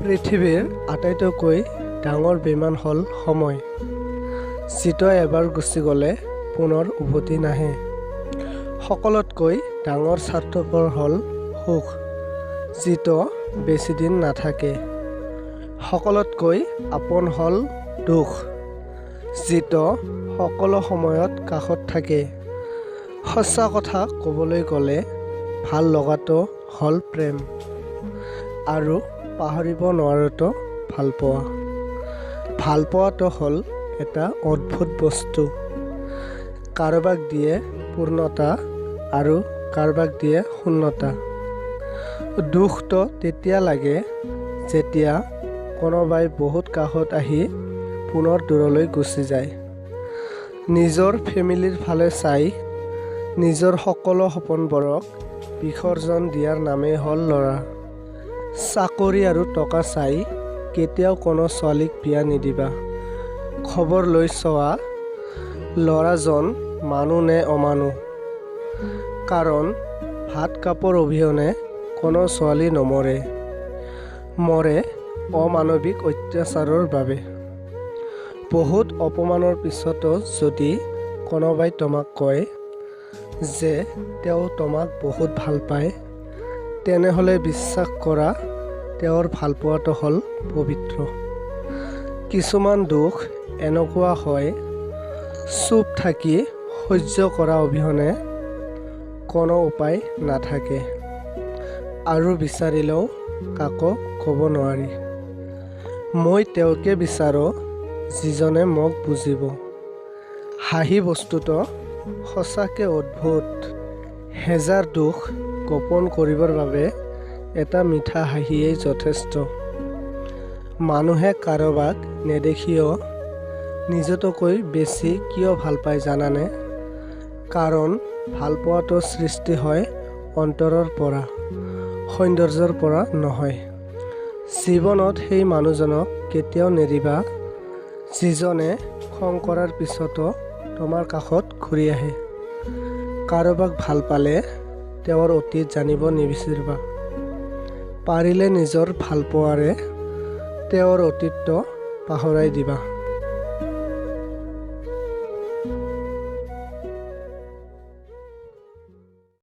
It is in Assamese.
পৃথিৱীৰ আটাইতকৈ ডাঙৰ বিমান হ'ল সময়, যিটো এবাৰ গুচি গ'লে পুনৰ উভতি নাহে। সকলোতকৈ ডাঙৰ স্বাৰ্থপৰ হ'ল সুখ, যিটো বেছি দিন নাথাকে। সকলোতকৈ আপোন হ'ল দুখ, যিটো সকলো সময়ত কাষত থাকে। সঁচা কথা ক'বলৈ গ'লে ভাল লগাটো হ'ল প্ৰেম, আৰু পাহৰিব নোৱাৰাটো ভালপোৱা। ভালপোৱাটো হ'ল এটা অদ্ভুত বস্তু। কাৰোবাক দিয়ে পূৰ্ণতা আৰু কাৰোবাক দিয়ে শূন্যতা। দুখটো তেতিয়া লাগে যেতিয়া কোনোবাই বহুত কাষত আহি পুনৰ দূৰলৈ গুচি যায়। নিজৰ ফেমিলিৰ ফালে চাই নিজৰ সকলো সপোনবোৰক বিসৰ্জন দিয়াৰ নামেই হ'ল ল'ৰা। চাকৰি আৰু টকা চাই কেতিয়াও কোনো ছোৱালীক বিয়া নিদিবা। খবৰ লৈ চোৱা ল'ৰাজন মানুহ নে অমানুহ, কাৰণ ভাত কাপোৰ অবিহনে কোনো ছোৱালী নমৰে, মৰে অমানৱিক অত্যাচাৰৰ বাবে। বহুত অপমানৰ পিছতো যদি কোনোবাই তোমাক কয় যে তেওঁ তোমাক বহুত ভাল পায়, তেনেহ'লে বিশ্বাস কৰা তেওঁৰ ভালপোৱাটো হ'ল পবিত্ৰ। কিছুমান দুখ এনেকুৱা হয়, চুপ থাকি সহ্য কৰা অবিহনে কোনো উপায় নাথাকে, আৰু বিচাৰিলেও কাকো ক'ব নোৱাৰি। মই তেওঁকে বিচাৰোঁ যিজনে মোক বুজিব। হাঁহি বস্তুটো সঁচাকৈ অদ্ভুত। হেজাৰ দুখ গোপন কৰিবৰ বাবে এটা মিঠা হাঁহিয়েই যথেষ্ট। মানুহে কাৰোবাক নেদেখিও নিজতকৈ বেছি কিয় ভাল পায় জানানে? কাৰণ ভালপোৱাটো সৃষ্টি হয় অন্তৰৰ পৰা, সৌন্দৰ্যৰ পৰা নহয়। জীৱনত সেই মানুহজনক কেতিয়াও নেৰিবা যিজনে খং কৰাৰ পিছতো তোমাৰ কাষত ঘূৰি আহে। কাৰোবাক ভাল পালে তেওঁৰ অতীত জানিব নিবিচাৰিবা। পাৰিলে নিজৰ ভালপোৱাৰে তেওঁৰ অতীতটো পাহৰাই দিবা।